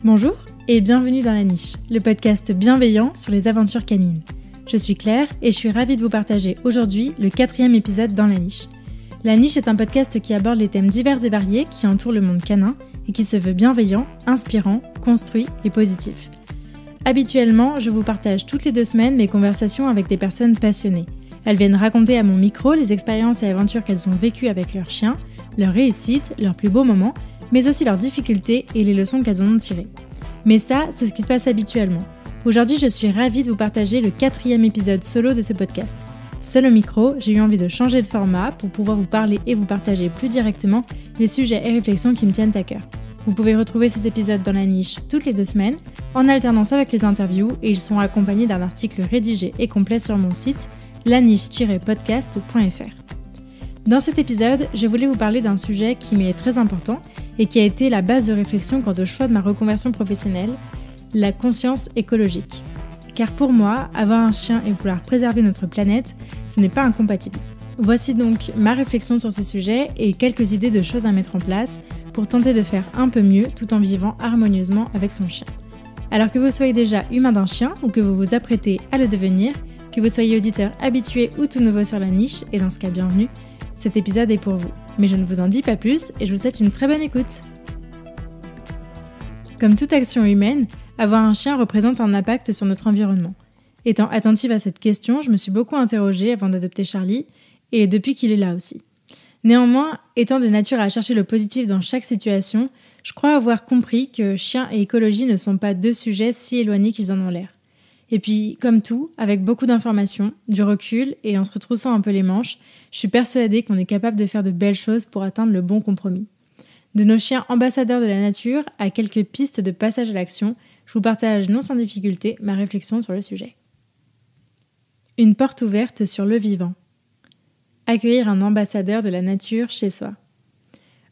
Bonjour et bienvenue dans La Niche, le podcast bienveillant sur les aventures canines. Je suis Claire et je suis ravie de vous partager aujourd'hui le 4e épisode dans La Niche. La Niche est un podcast qui aborde les thèmes divers et variés qui entourent le monde canin et qui se veut bienveillant, inspirant, construit et positif. Habituellement, je vous partage toutes les 2 semaines mes conversations avec des personnes passionnées. Elles viennent raconter à mon micro les expériences et aventures qu'elles ont vécues avec leurs chiens, leurs réussites, leurs plus beaux moments, mais aussi leurs difficultés et les leçons qu'elles en ont tirées. Mais ça, c'est ce qui se passe habituellement. Aujourd'hui, je suis ravie de vous partager le 4e épisode solo de ce podcast. Seul au micro, j'ai eu envie de changer de format pour pouvoir vous parler et vous partager plus directement les sujets et réflexions qui me tiennent à cœur. Vous pouvez retrouver ces épisodes dans La Niche toutes les 2 semaines, en alternance avec les interviews, et ils sont accompagnés d'un article rédigé et complet sur mon site laniche-podcast.fr. Dans cet épisode, je voulais vous parler d'un sujet qui m'est très important et qui a été la base de réflexion quant au choix de ma reconversion professionnelle, la conscience écologique. Car pour moi, avoir un chien et vouloir préserver notre planète, ce n'est pas incompatible. Voici donc ma réflexion sur ce sujet et quelques idées de choses à mettre en place pour tenter de faire un peu mieux tout en vivant harmonieusement avec son chien. Alors que vous soyez déjà humain d'un chien ou que vous vous apprêtez à le devenir, que vous soyez auditeur habitué ou tout nouveau sur La Niche, et dans ce cas bienvenue, cet épisode est pour vous. Mais je ne vous en dis pas plus et je vous souhaite une très bonne écoute. Comme toute action humaine, avoir un chien représente un impact sur notre environnement. Étant attentive à cette question, je me suis beaucoup interrogée avant d'adopter Charlie, et depuis qu'il est là aussi. Néanmoins, étant de nature à chercher le positif dans chaque situation, je crois avoir compris que chien et écologie ne sont pas 2 sujets si éloignés qu'ils en ont l'air. Et puis, comme tout, avec beaucoup d'informations, du recul et en se retroussant un peu les manches, je suis persuadée qu'on est capable de faire de belles choses pour atteindre le bon compromis. De nos chiens ambassadeurs de la nature à quelques pistes de passage à l'action, je vous partage non sans difficulté ma réflexion sur le sujet. Une porte ouverte sur le vivant. Accueillir un ambassadeur de la nature chez soi.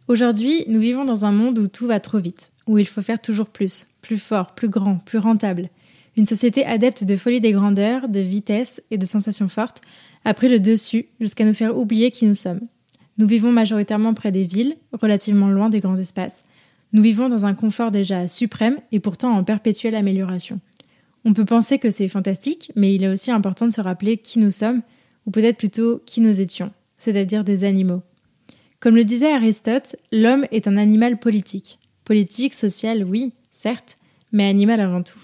Aujourd'hui, nous vivons dans un monde où tout va trop vite, où il faut faire toujours plus fort, plus grand, plus rentable. Une société adepte de folie des grandeurs, de vitesse et de sensations fortes a pris le dessus jusqu'à nous faire oublier qui nous sommes. Nous vivons majoritairement près des villes, relativement loin des grands espaces. Nous vivons dans un confort déjà suprême et pourtant en perpétuelle amélioration. On peut penser que c'est fantastique, mais il est aussi important de se rappeler qui nous sommes, ou peut-être plutôt qui nous étions, c'est-à-dire des animaux. Comme le disait Aristote, l'homme est un animal politique. Politique, social, oui, certes, mais animal avant tout.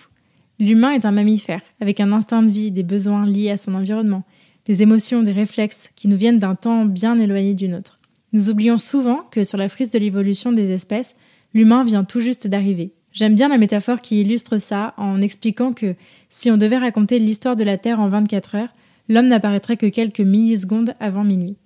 L'humain est un mammifère, avec un instinct de vie, des besoins liés à son environnement, des émotions, des réflexes qui nous viennent d'un temps bien éloigné du nôtre. Nous oublions souvent que sur la frise de l'évolution des espèces, l'humain vient tout juste d'arriver. J'aime bien la métaphore qui illustre ça en expliquant que si on devait raconter l'histoire de la Terre en 24 heures, l'homme n'apparaîtrait que quelques millisecondes avant minuit.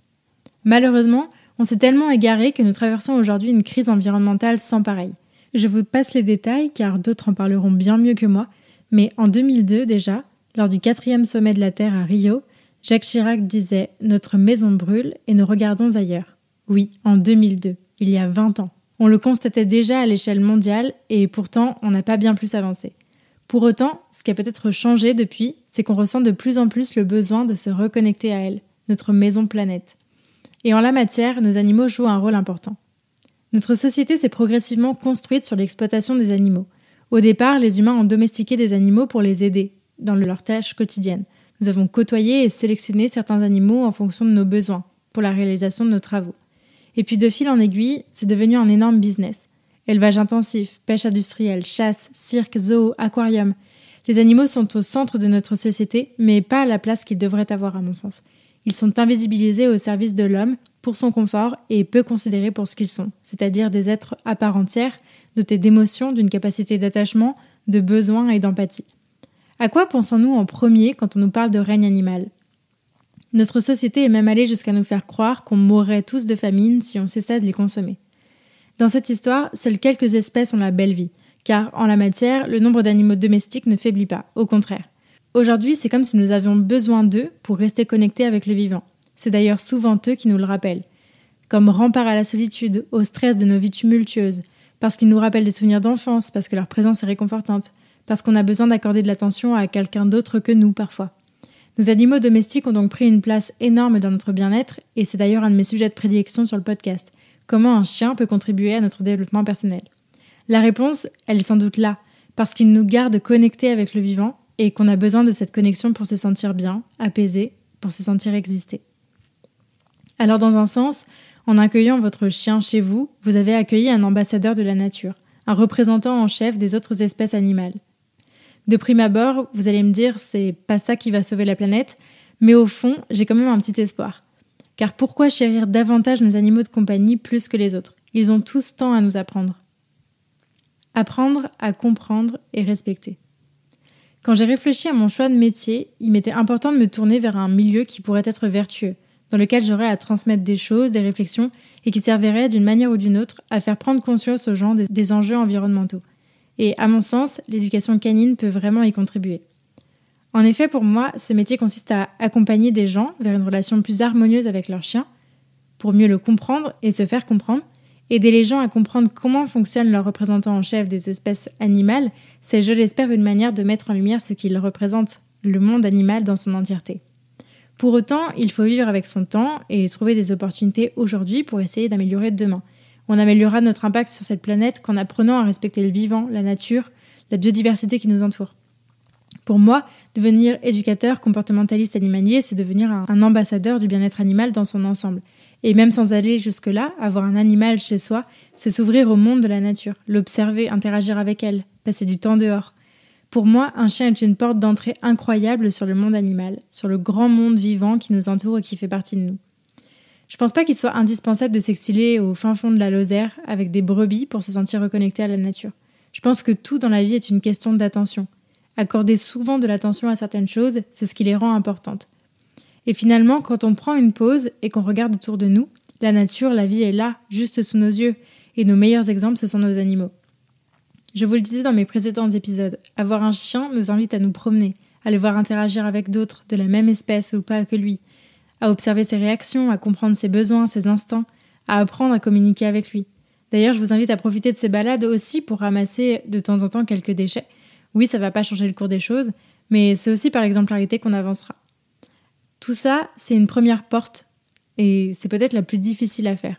Malheureusement, on s'est tellement égaré que nous traversons aujourd'hui une crise environnementale sans pareil. Je vous passe les détails car d'autres en parleront bien mieux que moi, mais en 2002 déjà, lors du 4e sommet de la Terre à Rio, Jacques Chirac disait « Notre maison brûle et nous regardons ailleurs ». Oui, en 2002, il y a 20 ans. On le constatait déjà à l'échelle mondiale et pourtant on n'a pas bien plus avancé. Pour autant, ce qui a peut-être changé depuis, c'est qu'on ressent de plus en plus le besoin de se reconnecter à elle, notre maison planète. Et en la matière, nos animaux jouent un rôle important. Notre société s'est progressivement construite sur l'exploitation des animaux. Au départ, les humains ont domestiqué des animaux pour les aider dans leurs tâches quotidiennes. Nous avons côtoyé et sélectionné certains animaux en fonction de nos besoins, pour la réalisation de nos travaux. Et puis de fil en aiguille, c'est devenu un énorme business. Élevage intensif, pêche industrielle, chasse, cirque, zoo, aquarium. Les animaux sont au centre de notre société, mais pas à la place qu'ils devraient avoir à mon sens. Ils sont invisibilisés au service de l'homme, pour son confort et peu considérés pour ce qu'ils sont, c'est-à-dire des êtres à part entière, dotés d'émotions, d'une capacité d'attachement, de besoins et d'empathie. À quoi pensons-nous en premier quand on nous parle de règne animal ? Notre société est même allée jusqu'à nous faire croire qu'on mourrait tous de famine si on cessait de les consommer. Dans cette histoire, seules quelques espèces ont la belle vie, car en la matière, le nombre d'animaux domestiques ne faiblit pas, au contraire. Aujourd'hui, c'est comme si nous avions besoin d'eux pour rester connectés avec le vivant. C'est d'ailleurs souvent eux qui nous le rappellent. Comme rempart à la solitude, au stress de nos vies tumultueuses, parce qu'ils nous rappellent des souvenirs d'enfance, parce que leur présence est réconfortante, parce qu'on a besoin d'accorder de l'attention à quelqu'un d'autre que nous parfois. Nos animaux domestiques ont donc pris une place énorme dans notre bien-être, et c'est d'ailleurs un de mes sujets de prédilection sur le podcast. Comment un chien peut contribuer à notre développement personnel. La réponse, elle est sans doute là, parce qu'il nous garde connectés avec le vivant et qu'on a besoin de cette connexion pour se sentir bien, apaisé, pour se sentir exister. Alors dans un sens, en accueillant votre chien chez vous, vous avez accueilli un ambassadeur de la nature, un représentant en chef des autres espèces animales. De prime abord, vous allez me dire, c'est pas ça qui va sauver la planète, mais au fond, j'ai quand même un petit espoir. Car pourquoi chérir davantage nos animaux de compagnie plus que les autres ? Ils ont tous tant à nous apprendre. Apprendre à comprendre et respecter. Quand j'ai réfléchi à mon choix de métier, il m'était important de me tourner vers un milieu qui pourrait être vertueux, dans lequel j'aurais à transmettre des choses, des réflexions, et qui servirait d'une manière ou d'une autre à faire prendre conscience aux gens des enjeux environnementaux. Et à mon sens, l'éducation canine peut vraiment y contribuer. En effet, pour moi, ce métier consiste à accompagner des gens vers une relation plus harmonieuse avec leur chien, pour mieux le comprendre et se faire comprendre. Aider les gens à comprendre comment fonctionne leur représentant en chef des espèces animales, c'est, je l'espère, une manière de mettre en lumière ce qu'il représente, le monde animal dans son entièreté. Pour autant, il faut vivre avec son temps et trouver des opportunités aujourd'hui pour essayer d'améliorer demain. On améliorera notre impact sur cette planète qu'en apprenant à respecter le vivant, la nature, la biodiversité qui nous entoure. Pour moi, devenir éducateur comportementaliste animalier, c'est devenir un ambassadeur du bien-être animal dans son ensemble. Et même sans aller jusque-là, avoir un animal chez soi, c'est s'ouvrir au monde de la nature, l'observer, interagir avec elle, passer du temps dehors. Pour moi, un chien est une porte d'entrée incroyable sur le monde animal, sur le grand monde vivant qui nous entoure et qui fait partie de nous. Je pense pas qu'il soit indispensable de s'exiler au fin fond de la Lozère avec des brebis pour se sentir reconnecté à la nature. Je pense que tout dans la vie est une question d'attention. Accorder souvent de l'attention à certaines choses, c'est ce qui les rend importantes. Et finalement, quand on prend une pause et qu'on regarde autour de nous, la nature, la vie est là, juste sous nos yeux. Et nos meilleurs exemples, ce sont nos animaux. Je vous le disais dans mes précédents épisodes, avoir un chien nous invite à nous promener, à le voir interagir avec d'autres de la même espèce ou pas que lui, à observer ses réactions, à comprendre ses besoins, ses instincts, à apprendre à communiquer avec lui. D'ailleurs, je vous invite à profiter de ces balades aussi pour ramasser de temps en temps quelques déchets. Oui, ça ne va pas changer le cours des choses, mais c'est aussi par l'exemplarité qu'on avancera. Tout ça, c'est une première porte, et c'est peut-être la plus difficile à faire.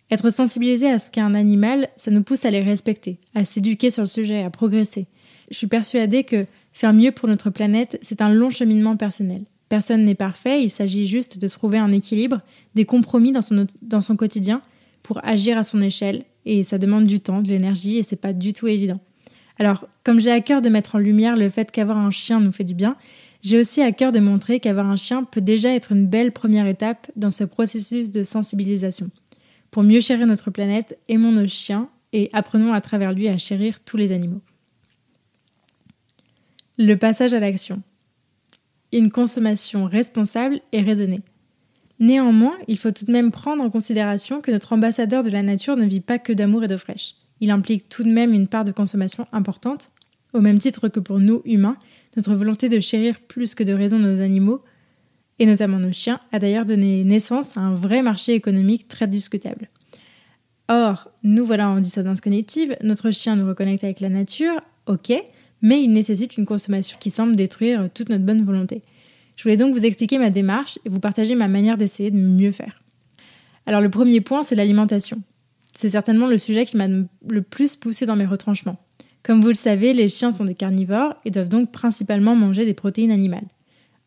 Être sensibilisé à ce qu'est un animal, ça nous pousse à les respecter, à s'éduquer sur le sujet, à progresser. Je suis persuadée que faire mieux pour notre planète, c'est un long cheminement personnel. Personne n'est parfait, il s'agit juste de trouver un équilibre, des compromis dans son quotidien pour agir à son échelle, et ça demande du temps, de l'énergie, et c'est pas du tout évident. Alors, comme j'ai à cœur de mettre en lumière le fait qu'avoir un chien nous fait du bien, j'ai aussi à cœur de montrer qu'avoir un chien peut déjà être une belle première étape dans ce processus de sensibilisation. Pour mieux chérir notre planète, aimons nos chiens et apprenons à travers lui à chérir tous les animaux. Le passage à l'action. Une consommation responsable et raisonnée. Néanmoins, il faut tout de même prendre en considération que notre ambassadeur de la nature ne vit pas que d'amour et d'eau fraîche. Il implique tout de même une part de consommation importante, au même titre que pour nous, humains, notre volonté de chérir plus que de raison nos animaux, et notamment nos chiens, a d'ailleurs donné naissance à un vrai marché économique très discutable. Or, nous voilà en dissonance cognitive, notre chien nous reconnecte avec la nature, ok, mais il nécessite une consommation qui semble détruire toute notre bonne volonté. Je voulais donc vous expliquer ma démarche et vous partager ma manière d'essayer de mieux faire. Alors le premier point, c'est l'alimentation. C'est certainement le sujet qui m'a le plus poussé dans mes retranchements. Comme vous le savez, les chiens sont des carnivores et doivent donc principalement manger des protéines animales.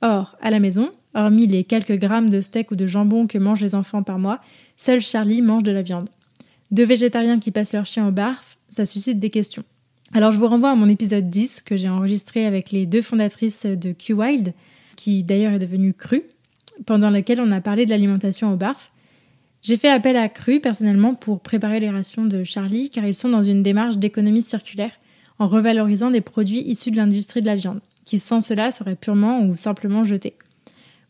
Or, à la maison, hormis les quelques grammes de steak ou de jambon que mangent les enfants par mois, seul Charlie mange de la viande. 2 végétariens qui passent leur chien au barf, ça suscite des questions. Alors je vous renvoie à mon épisode 10 que j'ai enregistré avec les 2 fondatrices de Q-Wild, qui d'ailleurs est devenue Cru, pendant lequel on a parlé de l'alimentation au barf. J'ai fait appel à Cru personnellement pour préparer les rations de Charlie, car ils sont dans une démarche d'économie circulaire en revalorisant des produits issus de l'industrie de la viande, qui sans cela seraient purement ou simplement jetés,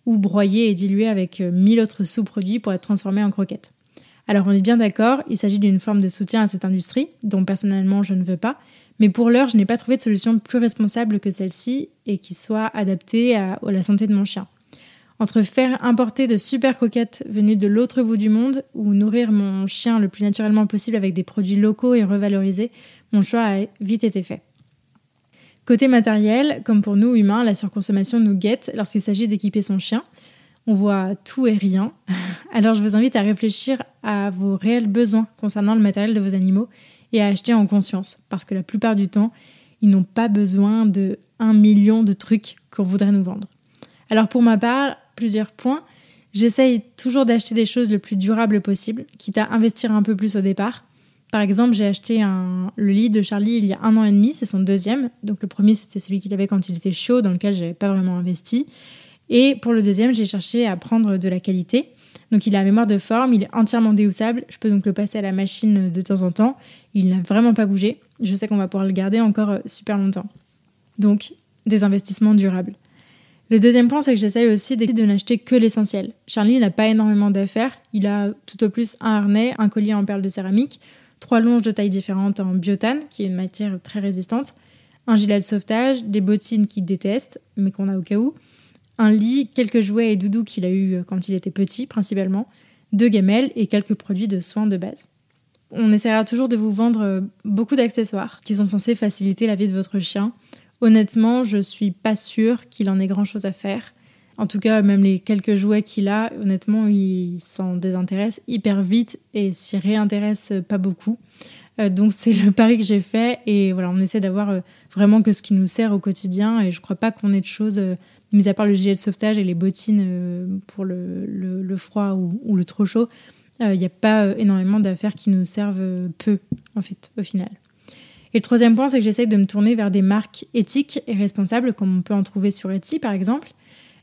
ou broyés et dilués avec 1000 autres sous-produits pour être transformés en croquettes. Alors on est bien d'accord, il s'agit d'une forme de soutien à cette industrie, dont personnellement je ne veux pas, mais pour l'heure je n'ai pas trouvé de solution plus responsable que celle-ci et qui soit adaptée à la santé de mon chien. Entre faire importer de super croquettes venues de l'autre bout du monde ou nourrir mon chien le plus naturellement possible avec des produits locaux et revalorisés, mon choix a vite été fait. Côté matériel, comme pour nous humains, la surconsommation nous guette lorsqu'il s'agit d'équiper son chien. On voit tout et rien. Alors je vous invite à réfléchir à vos réels besoins concernant le matériel de vos animaux et à acheter en conscience, parce que la plupart du temps, ils n'ont pas besoin de 1 million de trucs qu'on voudrait nous vendre. Alors pour ma part, plusieurs points. J'essaye toujours d'acheter des choses le plus durables possible, quitte à investir un peu plus au départ. Par exemple, j'ai acheté le lit de Charlie il y a 1 an et demi, c'est son deuxième. Donc le premier, c'était celui qu'il avait quand il était chaud, dans lequel je n'avais pas vraiment investi. Et pour le deuxième, j'ai cherché à prendre de la qualité. Donc il a la mémoire de forme, il est entièrement déhoussable. Je peux donc le passer à la machine de temps en temps. Il n'a vraiment pas bougé. Je sais qu'on va pouvoir le garder encore super longtemps. Donc, des investissements durables. Le deuxième point, c'est que j'essaye aussi de n'acheter que l'essentiel. Charlie n'a pas énormément d'affaires. Il a tout au plus un harnais, un collier en perles de céramique, 3 longes de tailles différentes en biotane, qui est une matière très résistante, un gilet de sauvetage, des bottines qu'il déteste, mais qu'on a au cas où, un lit, quelques jouets et doudous qu'il a eu quand il était petit, principalement, 2 gamelles et quelques produits de soins de base. On essaiera toujours de vous vendre beaucoup d'accessoires qui sont censés faciliter la vie de votre chien. Honnêtement, je suis pas sûre qu'il en ait grand-chose à faire. En tout cas, même les quelques jouets qu'il a, honnêtement, il s'en désintéresse hyper vite et s'y réintéresse pas beaucoup. Donc c'est le pari que j'ai fait et voilà, on essaie d'avoir vraiment que ce qui nous sert au quotidien et je crois pas qu'on ait de choses, mis à part le gilet de sauvetage et les bottines pour le froid ou le trop chaud, il n'y a pas énormément d'affaires qui nous servent peu, en fait, au final. Et le troisième point, c'est que j'essaie de me tourner vers des marques éthiques et responsables, comme on peut en trouver sur Etsy, par exemple.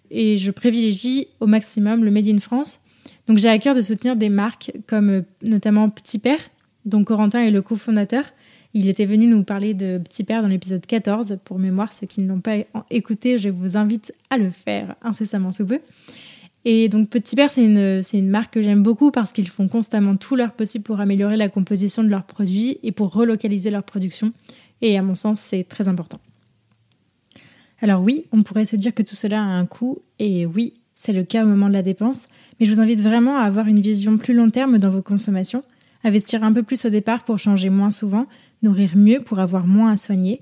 Et je privilégie au maximum le Made in France. Donc j'ai à cœur de soutenir des marques comme notamment Petit Père, dont Corentin est le cofondateur. Il était venu nous parler de Petit Père dans l'épisode 14. Pour mémoire, ceux qui ne l'ont pas écouté, je vous invite à le faire incessamment sous peu. Et donc Petit Père, c'est une marque que j'aime beaucoup parce qu'ils font constamment tout leur possible pour améliorer la composition de leurs produits et pour relocaliser leur production. Et à mon sens, c'est très important. Alors oui, on pourrait se dire que tout cela a un coût, et oui, c'est le cas au moment de la dépense, mais je vous invite vraiment à avoir une vision plus long terme dans vos consommations, investir un peu plus au départ pour changer moins souvent, nourrir mieux pour avoir moins à soigner.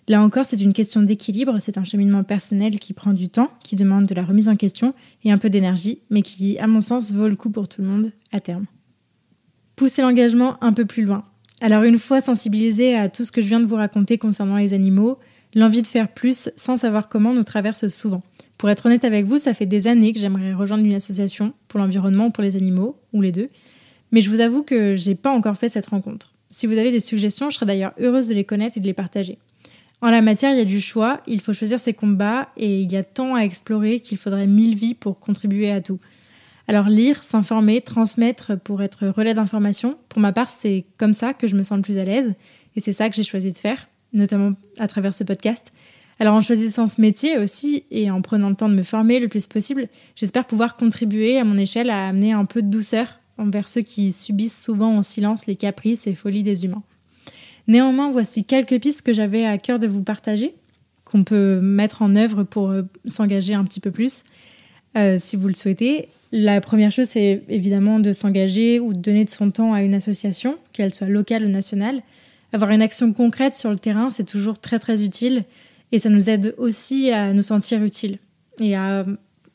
Là encore, c'est une question d'équilibre, c'est un cheminement personnel qui prend du temps, qui demande de la remise en question et un peu d'énergie, mais qui, à mon sens, vaut le coup pour tout le monde à terme. Pousser l'engagement un peu plus loin. Alors une fois sensibilisé à tout ce que je viens de vous raconter concernant les animaux, l'envie de faire plus sans savoir comment nous traverse souvent. Pour être honnête avec vous, ça fait des années que j'aimerais rejoindre une association pour l'environnement ou pour les animaux, ou les deux, mais je vous avoue que j'ai pas encore fait cette rencontre. Si vous avez des suggestions, je serais d'ailleurs heureuse de les connaître et de les partager. En la matière, il y a du choix, il faut choisir ses combats et il y a tant à explorer qu'il faudrait 1000 vies pour contribuer à tout. Alors lire, s'informer, transmettre pour être relais d'information, pour ma part, c'est comme ça que je me sens le plus à l'aise et c'est ça que j'ai choisi de faire, notamment à travers ce podcast. Alors en choisissant ce métier aussi et en prenant le temps de me former le plus possible, j'espère pouvoir contribuer à mon échelle à amener un peu de douceur envers ceux qui subissent souvent en silence les caprices et folies des humains. Néanmoins, voici quelques pistes que j'avais à cœur de vous partager, qu'on peut mettre en œuvre pour s'engager un petit peu plus, si vous le souhaitez. La première chose, c'est évidemment de s'engager ou de donner de son temps à une association, qu'elle soit locale ou nationale. Avoir une action concrète sur le terrain, c'est toujours très très utile et ça nous aide aussi à nous sentir utiles et à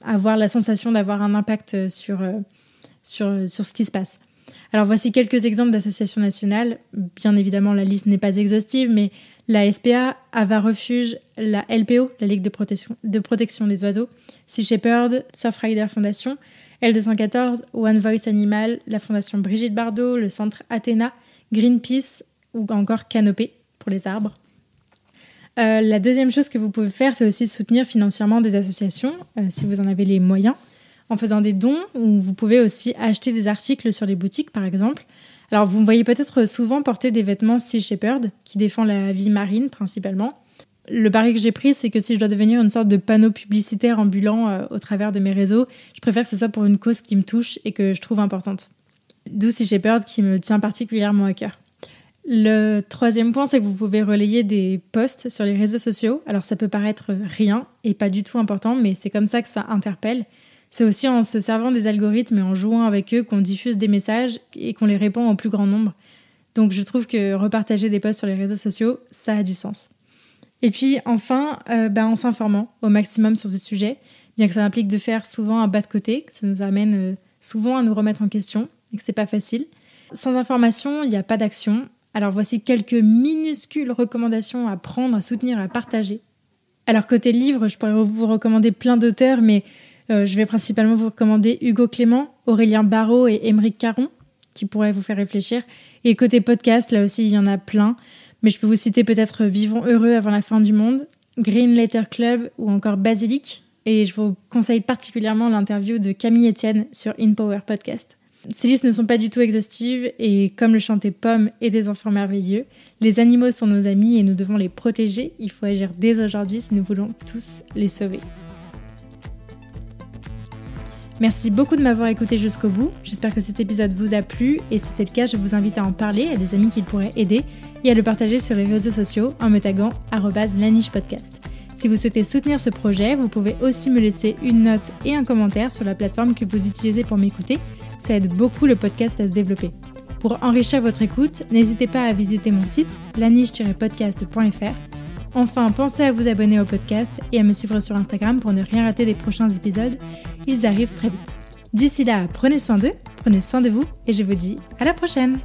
avoir la sensation d'avoir un impact sur ce qui se passe. Alors voici quelques exemples d'associations nationales. Bien évidemment, la liste n'est pas exhaustive, mais la SPA, Ava Refuge, la LPO, la Ligue de protection des oiseaux, Sea Shepherd, Surfrider Foundation, L214, One Voice Animal, la Fondation Brigitte Bardot, le Centre Athéna, Greenpeace ou encore Canopée pour les arbres. La deuxième chose que vous pouvez faire, c'est aussi soutenir financièrement des associations, si vous en avez les moyens, en faisant des dons, ou vous pouvez aussi acheter des articles sur les boutiques, par exemple. Alors, vous me voyez peut-être souvent porter des vêtements Sea Shepherd, qui défend la vie marine, principalement. Le pari que j'ai pris, c'est que si je dois devenir une sorte de panneau publicitaire ambulant au travers de mes réseaux, je préfère que ce soit pour une cause qui me touche et que je trouve importante. D'où Sea Shepherd, qui me tient particulièrement à cœur. Le troisième point, c'est que vous pouvez relayer des posts sur les réseaux sociaux. Alors, ça peut paraître rien et pas du tout important, mais c'est comme ça que ça interpelle. C'est aussi en se servant des algorithmes et en jouant avec eux qu'on diffuse des messages et qu'on les répand au plus grand nombre. Donc je trouve que repartager des posts sur les réseaux sociaux, ça a du sens. Et puis enfin, en s'informant au maximum sur ces sujets, bien que ça implique de faire souvent un pas de côté, que ça nous amène souvent à nous remettre en question et que c'est pas facile. Sans information, il n'y a pas d'action. Alors voici quelques minuscules recommandations à prendre, à soutenir, à partager. Alors côté livre, je pourrais vous recommander plein d'auteurs, mais je vais principalement vous recommander Hugo Clément, Aurélien Barraud et Émeric Caron, qui pourraient vous faire réfléchir. Et côté podcast, là aussi, il y en a plein. Mais je peux vous citer peut-être Vivons heureux avant la fin du monde, Green Letter Club ou encore Basilic. Et je vous conseille particulièrement l'interview de Camille Etienne sur InPower Podcast. Ces listes ne sont pas du tout exhaustives et comme le chantait Pomme et des enfants merveilleux, les animaux sont nos amis et nous devons les protéger. Il faut agir dès aujourd'hui si nous voulons tous les sauver. Merci beaucoup de m'avoir écouté jusqu'au bout. J'espère que cet épisode vous a plu et si c'est le cas, je vous invite à en parler à des amis qui le pourraient aider et à le partager sur les réseaux sociaux en me taguant @lanichepodcast. Si vous souhaitez soutenir ce projet, vous pouvez aussi me laisser une note et un commentaire sur la plateforme que vous utilisez pour m'écouter. Ça aide beaucoup le podcast à se développer. Pour enrichir votre écoute, n'hésitez pas à visiter mon site laniche-podcast.fr. Enfin, pensez à vous abonner au podcast et à me suivre sur Instagram pour ne rien rater des prochains épisodes. Ils arrivent très vite. D'ici là, prenez soin d'eux, prenez soin de vous et je vous dis à la prochaine!